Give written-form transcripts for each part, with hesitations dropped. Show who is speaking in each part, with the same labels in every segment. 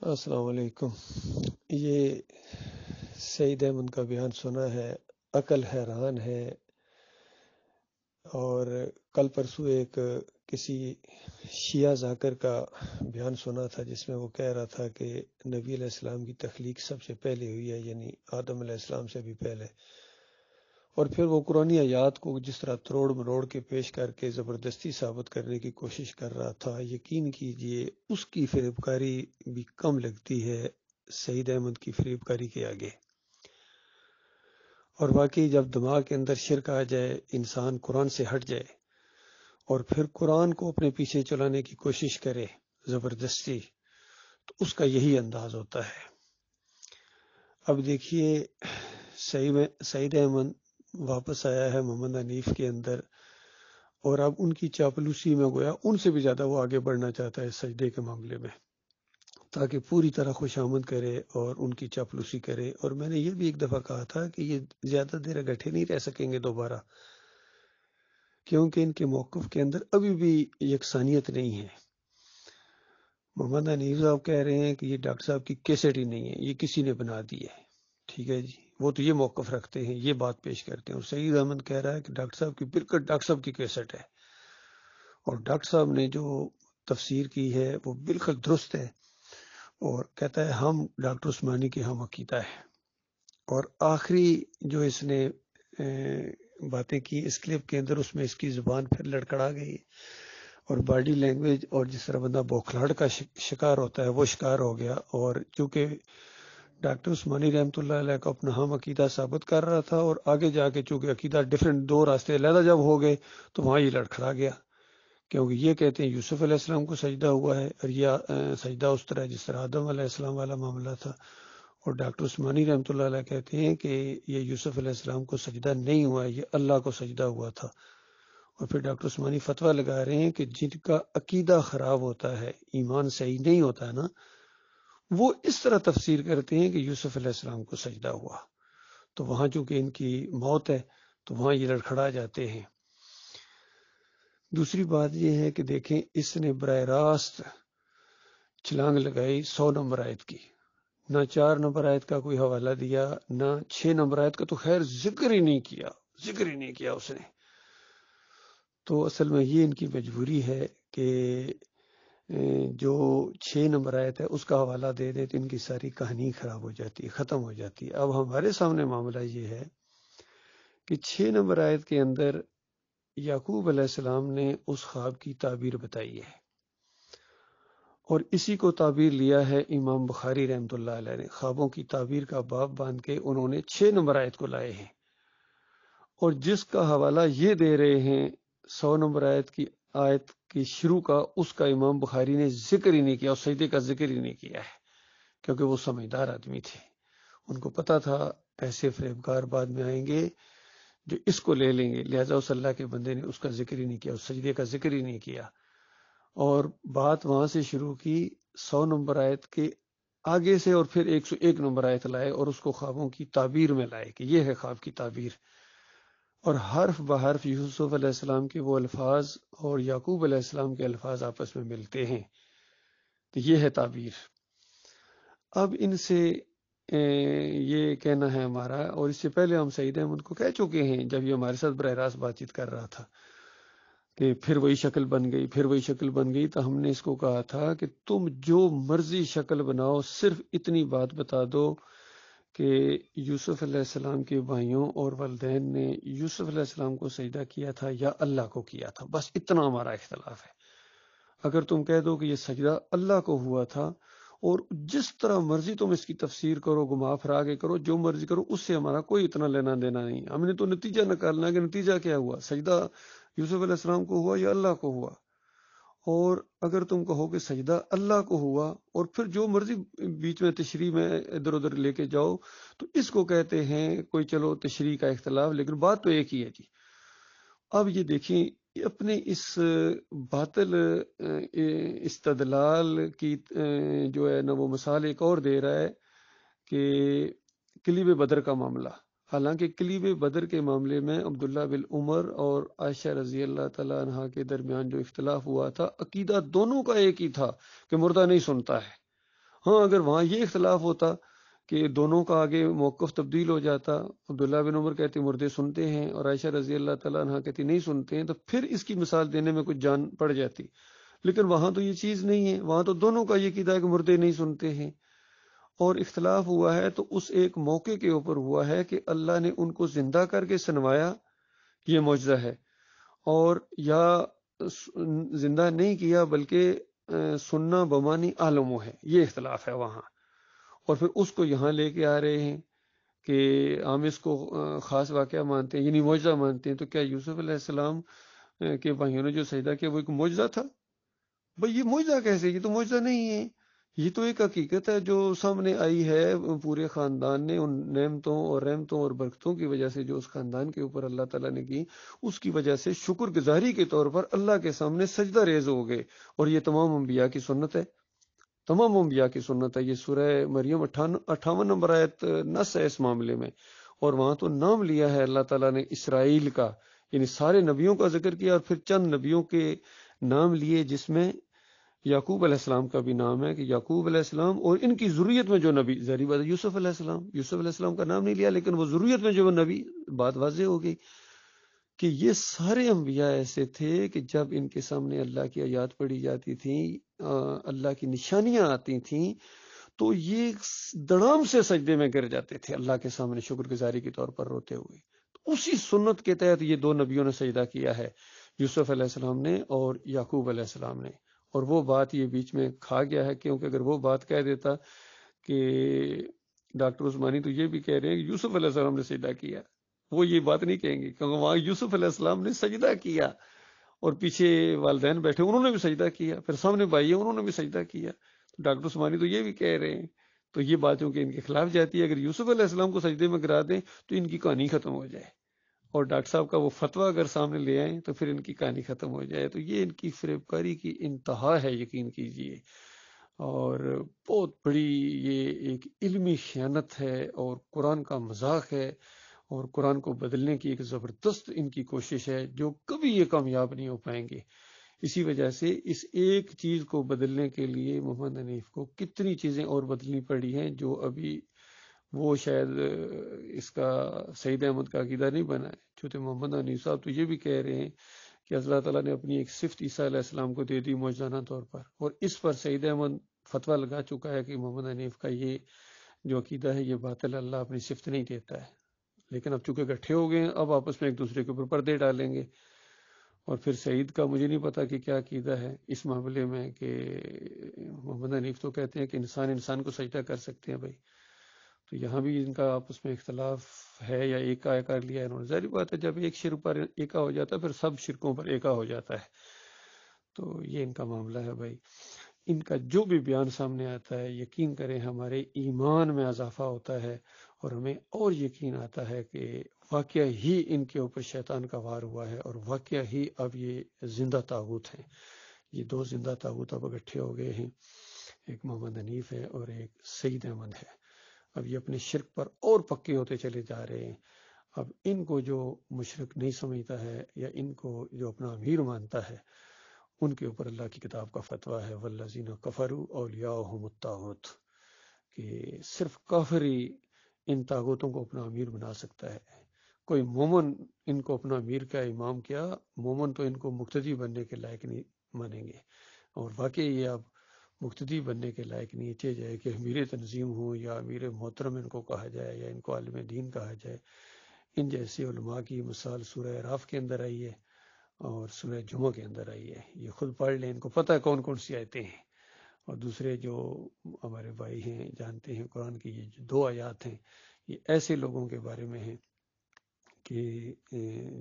Speaker 1: السلام علیکم۔ یہ سعید احمد کا بیان سنا ہے، عقل حیران ہے۔ اور کل پرسوں ایک کسی شیعہ ذاکر کا بیان سنا تھا جس میں وہ کہہ رہا تھا کہ نبی علیہ السلام کی تخلیق سب سے پہلے ہوئی ہے، یعنی آدم علیہ السلام سے بھی پہلے۔ اور پھر وہ قرآنی آیات کو جس طرح تروڑ مروڑ کے پیش کر کے زبردستی ثابت کرنے کی کوشش کر رہا تھا، یقین کیجئے اس کی فریب کاری بھی کم لگتی ہے سعید احمد کی فریب کاری کے آگے۔ اور واقعی جب دماغ کے اندر شرک آ جائے، انسان قرآن سے ہٹ جائے اور پھر قرآن کو اپنے پیچھے چلانے کی کوشش کرے زبردستی، تو اس کا یہی انداز ہوتا ہے۔ اب دیکھیے، سعید احمد واپس آیا ہے محمد حنیف کے اندر، اور اب ان کی چاپلوسی میں گویا ان سے بھی زیادہ وہ آگے بڑھنا چاہتا ہے سجدے کے معاملے میں، تاکہ پوری طرح خوش آمد کرے اور ان کی چاپلوسی کرے۔ اور میں نے یہ بھی ایک دفعہ کہا تھا کہ یہ زیادہ دیر اکٹھے نہیں رہ سکیں گے دوبارہ، کیونکہ ان کے موقف کے اندر ابھی بھی یکسانیت نہیں ہے۔ محمد حنیف صاحب کہہ رہے ہیں کہ یہ ڈاکٹر صاحب کی کیسٹ ہی نہیں ہے، یہ کسی نے بنا دی ہے، ٹھیک ہے جی، وہ تو یہ موقف رکھتے ہیں، یہ بات پیش کرتے ہیں۔ اور سعید احمد کہہ رہا ہے کہ ڈاکٹر صاحب کی بالکل ڈاکٹر صاحب کی کیسٹ ہے، اور ڈاکٹر صاحب نے جو تفسیر کی ہے وہ بالکل درست ہے، اور کہتا ہے ہم ڈاکٹر عثمانی کے ہم عقیدہ ہے۔ اور آخری جو اس نے باتیں کی اس کلپ کے اندر، اس میں اس کی زبان پھر لڑکڑا گئی، اور باڈی لینگویج اور جس طرح بندہ بوکھلاہٹ کا شکار ہوتا ہے وہ شکار ہو گیا۔ اور چونکہ ڈاکٹر عثمانی رحمۃ اللہ علیہ کا اپنا ہم عقیدہ ثابت کر رہا تھا، اور آگے جا کے چونکہ عقیدہ ڈیفرنٹ، دو راستے علیحدہ جب ہو گئے تو وہاں یہ لڑکھڑا گیا، کیونکہ یہ کہتے ہیں یوسف علیہ السلام کو سجدہ ہوا ہے، اور یہ سجدہ اس طرح جس طرح آدم علیہ السلام والا معاملہ تھا۔ اور ڈاکٹر عثمانی رحمۃ اللہ علیہ کہتے ہیں کہ یہ یوسف علیہ السلام کو سجدہ نہیں ہوا ہے، یہ اللہ کو سجدہ ہوا تھا۔ اور پھر ڈاکٹر عثمانی فتویٰ لگا رہے ہیں کہ جن کا عقیدہ خراب ہوتا ہے، ایمان صحیح نہیں ہوتا ہے نا، وہ اس طرح تفسیر کرتے ہیں کہ یوسف علیہ السلام کو سجدہ ہوا، تو وہاں چونکہ ان کی موت ہے تو وہاں یہ لڑکھڑا جاتے ہیں۔ دوسری بات یہ ہے کہ دیکھیں، اس نے براہ راست چھلانگ لگائی 100 نمبر آیت کی، نہ 4 نمبر آیت کا کوئی حوالہ دیا، نہ 6 نمبر آیت کا تو خیر ذکر ہی نہیں کیا اس نے۔ تو اصل میں یہ ان کی مجبوری ہے کہ جو 6 نمبر آیت ہے اس کا حوالہ دے دے تو ان کی ساری کہانی خراب ہو جاتی ہے، ختم ہو جاتی ہے۔ اب ہمارے سامنے معاملہ یہ ہے کہ 6 نمبر آیت کے اندر یعقوب علیہ السلام نے اس خواب کی تعبیر بتائی ہے، اور اسی کو تعبیر لیا ہے امام بخاری رحمۃ اللہ علیہ نے، خوابوں کی تعبیر کا باب باندھ کے انہوں نے 6 نمبر آیت کو لائے ہیں، اور جس کا حوالہ یہ دے رہے ہیں 100 نمبر آیت کی شروع کا، اس کا امام بخاری نے ذکر ہی نہیں کیا، اس سجدے کا ذکر ہی نہیں کیا ہے، کیونکہ وہ سمجھدار آدمی تھے، ان کو پتا تھا ایسے فریبکار بعد میں آئیں گے جو اس کو لے لیں گے، لہذا اس اللہ کے بندے نے اس کا ذکر ہی نہیں کیا، اس سجدے کا ذکر ہی نہیں کیا، اور بات وہاں سے شروع کی 100 نمبر آیت کے آگے سے، اور پھر 101 نمبر آیت لائے اور اس کو خوابوں کی تعبیر میں لائے کہ یہ ہے خواب کی تعبیر، اور حرف بحرف یوسف علیہ السلام کے وہ الفاظ اور یعقوب علیہ السلام کے الفاظ آپس میں ملتے ہیں، تو یہ ہے تعبیر۔ اب ان سے یہ کہنا ہے ہمارا، اور اس سے پہلے ہم سعید احمد کو کہہ چکے ہیں جب یہ ہمارے ساتھ براہ راست بات چیت کر رہا تھا کہ پھر وہی شکل بن گئی، تو ہم نے اس کو کہا تھا کہ تم جو مرضی شکل بناؤ، صرف اتنی بات بتا دو کہ یوسف علیہ السلام کے بھائیوں اور والدین نے یوسف علیہ السلام کو سجدہ کیا تھا یا اللہ کو کیا تھا، بس اتنا ہمارا اختلاف ہے۔ اگر تم کہہ دو کہ یہ سجدہ اللہ کو ہوا تھا، اور جس طرح مرضی تم اس کی تفسیر کرو، گما پھرا کے کرو، جو مرضی کرو، اس سے ہمارا کوئی اتنا لینا دینا نہیں، ہم نے تو نتیجہ نکالنا ہے کہ نتیجہ کیا ہوا، سجدہ یوسف علیہ السلام کو ہوا یا اللہ کو ہوا۔ اور اگر تم کہو کہ سجدہ اللہ کو ہوا، اور پھر جو مرضی بیچ میں تشریح میں ادھر ادھر لے کے جاؤ، تو اس کو کہتے ہیں کوئی چلو تشریح کا اختلاف، لیکن بات تو ایک ہی ہے جی۔ اب یہ دیکھیں، اپنے اس باطل استدلال کی جو ہے نا وہ مثال ایک اور دے رہا ہے کہ کلیب بدر کا معاملہ، حالانکہ کلیب بدر کے معاملے میں عبداللہ بن عمر اور عائشہ رضی اللہ تعالیٰ عنہا کے درمیان جو اختلاف ہوا تھا، عقیدہ دونوں کا ایک ہی تھا کہ مردہ نہیں سنتا ہے، ہاں اگر وہاں یہ اختلاف ہوتا کہ دونوں کا آگے موقف تبدیل ہو جاتا، عبداللہ بن عمر کہتے مردے سنتے ہیں اور عائشہ رضی اللہ تعالیٰ عنہ کہتی نہیں سنتے ہیں، تو پھر اس کی مثال دینے میں کچھ جان پڑ جاتی. لیکن وہاں تو یہ چیز نہیں ہے، وہاں تو دونوں کا یہ عقیدہ ہے کہ مردے نہیں سنتے ہیں. اور اختلاف ہوا ہے تو اس ایک موقع کے اوپر ہوا ہے کہ اللہ نے ان کو زندہ کر کے سنوایا، یہ معجزہ ہے. اور یا زندہ نہیں کیا بلکہ سننا بمانی عالم ہے، یہ اختلاف ہے وہاں. اور پھر اس کو یہاں لے کے آ رہے ہیں کہ ہم اس کو خاص واقعہ مانتے ہیں، یعنی معجزہ مانتے ہیں. تو کیا یوسف علیہ السلام کے بھائیوں نے جو سجدہ کیا وہ ایک معجزہ تھا؟ بھئی یہ معجزہ کیسے؟ یہ تو معجزہ نہیں ہے، یہ تو ایک حقیقت ہے جو سامنے آئی ہے. پورے خاندان نے ان نعمتوں اور رحمتوں اور برکتوں کی وجہ سے جو اس خاندان کے اوپر اللہ تعالیٰ نے کی، اس کی وجہ سے شکر گزاری کے طور پر اللہ کے سامنے سجدہ ریز ہو گئے. اور یہ تمام انبیاء کی سنت ہے، تمام انبیاء کی سنت ہے. یہ سورہ مریم 58 نمبر آیت نص ہے اس معاملے میں. اور وہاں تو نام لیا ہے اللہ تعالیٰ نے اسرائیل کا، یعنی سارے نبیوں کا ذکر کیا، اور پھر چند نبیوں کے نام لیے جس میں یعقوب علیہ السلام کا بھی نام ہے کہ یعقوب علیہ السلام اور ان کی ذریت میں جو نبی، ظاہری بات ہے یوسف علیہ السلام کا نام نہیں لیا، لیکن وہ ذریت میں جو نبی، بات واضح ہو گئی کہ یہ سارے انبیاء ایسے تھے کہ جب ان کے سامنے اللہ کی آیات پڑھی جاتی تھیں، اللہ کی نشانیاں آتی تھیں، تو یہ دڑام سے سجدے میں گر جاتے تھے اللہ کے سامنے شکر گزاری کے طور پر روتے ہوئے. اسی سنت کے تحت یہ دو نبیوں نے سجدہ کیا ہے، یوسف علیہ السلام نے اور یعقوب علیہ السلام نے. اور وہ بات یہ بیچ میں کھا گیا ہے، کیونکہ اگر وہ بات کہہ دیتا کہ ڈاکٹر عثمانی تو یہ بھی کہہ رہے ہیں کہ یوسف علیہ السلام نے سجدہ کیا، وہ یہ بات نہیں کہیں گے کیونکہ وہاں یوسف علیہ السلام نے سجدہ کیا اور پیچھے والدین بیٹھے انہوں نے بھی سجدہ کیا، پھر سامنے بھائی انہوں نے بھی سجدہ کیا. ڈاکٹر عثمانی تو یہ بھی کہہ رہے ہیں. تو یہ باتوں کے ان کے خلاف جاتی ہے. اگر یوسف علیہ السلام کو سجدے میں گرا دیں تو ان کی کہانی ختم ہو جائے، اور ڈاکٹر صاحب کا وہ فتویٰ اگر سامنے لے آئیں تو پھر ان کی کہانی ختم ہو جائے. تو یہ ان کی فریب کاری کی انتہا ہے، یقین کیجئے. اور بہت بڑی یہ ایک علمی خیانت ہے اور قرآن کا مذاق ہے، اور قرآن کو بدلنے کی ایک زبردست ان کی کوشش ہے جو کبھی یہ کامیاب نہیں ہو پائیں گے. اسی وجہ سے اس ایک چیز کو بدلنے کے لیے محمد حنیف کو کتنی چیزیں اور بدلنی پڑی ہیں جو ابھی وہ شاید اس کا سعید احمد کا عقیدہ نہیں بنا ہے. چونکہ محمد حنیف صاحب تو یہ بھی کہہ رہے ہیں کہ اللہ تعالیٰ نے اپنی ایک صفت عیسیٰ علیہ السلام کو دے دی معجزانہ طور پر، اور اس پر سعید احمد فتویٰ لگا چکا ہے کہ محمد حنیف کا یہ جو عقیدہ ہے یہ باطل، اللہ اپنی صفت نہیں دیتا ہے. لیکن اب چونکہ اکٹھے ہو گئے ہیں اب آپس میں ایک دوسرے کے اوپر پردے ڈالیں گے. اور پھر سعید کا مجھے نہیں پتا کہ کیا عقیدہ ہے اس معاملے میں، کہ محمد حنیف تو کہتے ہیں کہ انسان کو سجدہ کر سکتے ہیں. بھائی تو یہاں بھی ان کا آپس میں اختلاف ہے، یا ایکا کر لیا انہوں نے. ظاہری بات ہے جب ایک شرک پر ایکا ہو جاتا ہے پھر سب شرکوں پر ایکا ہو جاتا ہے. تو یہ ان کا معاملہ ہے. بھائی ان کا جو بھی بیان سامنے آتا ہے یقین کریں ہمارے ایمان میں اضافہ ہوتا ہے، اور ہمیں اور یقین آتا ہے کہ واقعہ ہی ان کے اوپر شیطان کا وار ہوا ہے، اور واقعہ ہی اب یہ زندہ طاغوت ہیں. یہ دو زندہ طاغوت اب اکٹھے ہو گئے ہیں، ایک محمد حنیف ہے اور ایک سعید احمد ہے. اب یہ اپنے شرک پر اور پکے ہوتے چلے جا رہے ہیں. اب ان کو جو مشرک نہیں سمجھتا ہے یا ان کو جو اپنا امیر مانتا ہے ان کے اوپر اللہ کی کتاب کا فتویٰ ہے والذین کفروا اولیاؤہم الطاغوت، کہ صرف کافر ہی ان طاغوتوں کو اپنا امیر بنا سکتا ہے. کوئی مومن ان کو اپنا امیر کا امام کیا، مومن تو ان کو مقتدی بننے کے لائق نہیں مانیں گے. اور واقعی یہ اب مقتدی بننے کے لائق نہیں چاہے جائے کہ امیر تنظیم ہو یا امیر محترم ان کو کہا جائے یا ان کو عالم دین کہا جائے. ان جیسے علماء کی مثال سورہ اعراف کے اندر آئی ہے اور سورہ جمعہ کے اندر آئی ہے. یہ خود پڑھ لیں، ان کو پتہ ہے کون کون سی آیتیں ہیں. اور دوسرے جو ہمارے بھائی ہیں جانتے ہیں قرآن کی یہ جو 2 آیات ہیں یہ ایسے لوگوں کے بارے میں ہیں کہ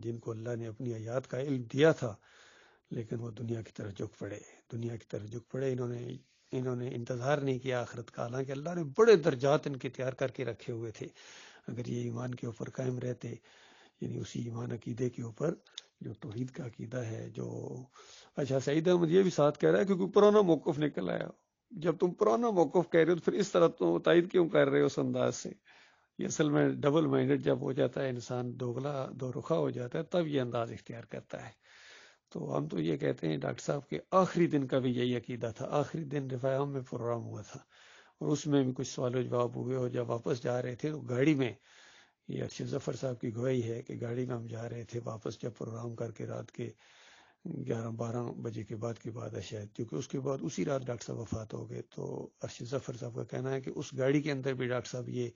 Speaker 1: جن کو اللہ نے اپنی آیات کا علم دیا تھا لیکن وہ دنیا کی طرف جھک پڑے. انہوں نے انتظار نہیں کیا آخرت کا، حالانکہ اللہ نے بڑے درجات ان کے تیار کر کے رکھے ہوئے تھے. اگر یہ ایمان کے اوپر قائم رہتے، یعنی اسی ایمان عقیدے کے اوپر جو توحید کا عقیدہ ہے. جو اچھا سعید احمد یہ بھی ساتھ کہہ رہا ہے کیونکہ پرانا موقف نکل آیا. جب تم پرانا موقف کہہ رہے ہو تو پھر اس طرح تو تائید کیوں کر رہے ہو اس انداز سے؟ یہ اصل میں ڈبل مائنڈڈ جب ہو جاتا ہے انسان، دو رخا ہو جاتا ہے، تب یہ انداز اختیار کرتا ہے. تو ہم تو یہ کہتے ہیں ڈاکٹر صاحب کے آخری دن کا بھی یہی عقیدہ تھا، آخری دن رفاع میں پروگرام ہوا تھا اور اس میں بھی کچھ سوال و جواب ہوئے، اور جب واپس جا رہے تھے تو گاڑی میں، یہ ارشد ظفر صاحب کی گواہی ہے کہ گاڑی میں ہم جا رہے تھے واپس، جب پروگرام کر کے رات کے 11-12 بجے کے بعد کی بات ہے شاید، کیونکہ اس کے بعد اسی رات ڈاکٹر صاحب وفات ہو گئے، تو ارشد ظفر صاحب کا کہنا ہے کہ اس گاڑی کے اندر بھی ڈاکٹر صاحب یہ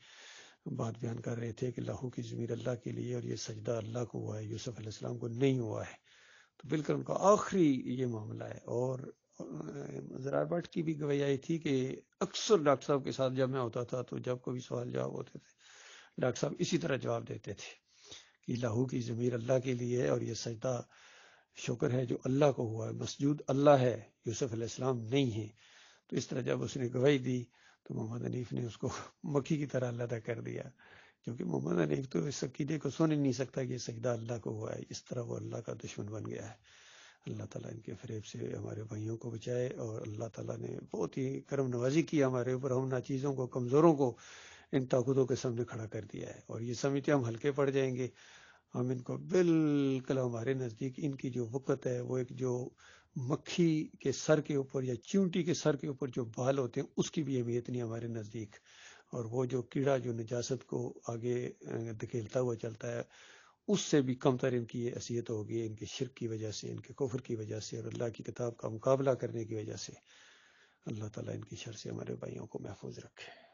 Speaker 1: بات بیان کر رہے تھے کہ لاہو کی ضمیر اللہ کے لیے، اور یہ سجدہ اللہ کو ہوا ہے، یوسف علیہ السلام کو نہیں ہوا ہے۔ تو بالکل ان کا آخری یہ معاملہ ہے۔ اور زرار بٹ کی بھی گواہی آئی تھی کہ اکثر ڈاکٹر صاحب کے ساتھ جب میں ہوتا تھا تو جب کوئی سوال جواب ہوتے تھے، ڈاکٹر صاحب اسی طرح جواب دیتے تھے کہ لاہو کی ضمیر اللہ کے لیے ہے، اور یہ سجدہ شکر ہے جو اللہ کو ہوا ہے، مسجود اللہ ہے، یوسف علیہ السلام نہیں ہے۔ تو اس طرح جب اس نے گواہی دی تو محمد حنیف نے اس کو مکھی کی طرح علیحدہ کر دیا، کیونکہ محمد حنیف تو اس عقیدے کو سن ہی نہیں سکتا کہ یہ سجدہ اللہ کو ہوا ہے، اس طرح وہ اللہ کا دشمن بن گیا ہے۔ اللہ تعالیٰ ان کے فریب سے ہمارے بھائیوں کو بچائے، اور اللہ تعالیٰ نے بہت ہی کرم نوازی کی ہمارے اوپر، ہم ناچیزوں کو، کمزوروں کو ان طاقتوں کے سامنے کھڑا کر دیا ہے، اور یہ سمجھتے ہم ہلکے پڑ جائیں گے۔ ہم ان کو بالکل، ہمارے نزدیک ان کی جو وقت ہے وہ ایک جو مکھی کے سر کے اوپر یا چیونٹی کے سر کے اوپر جو بال ہوتے ہیں اس کی بھی اہمیت نہیں ہمارے نزدیک، اور وہ جو کیڑا جو نجاست کو آگے دھکیلتا ہوا چلتا ہے اس سے بھی کم تر ان کی یہ حیثیت ہوگی، ان کے شرک کی وجہ سے، ان کے کفر کی وجہ سے، اور اللہ کی کتاب کا مقابلہ کرنے کی وجہ سے۔ اللہ تعالیٰ ان کی شر سے ہمارے بھائیوں کو محفوظ رکھے۔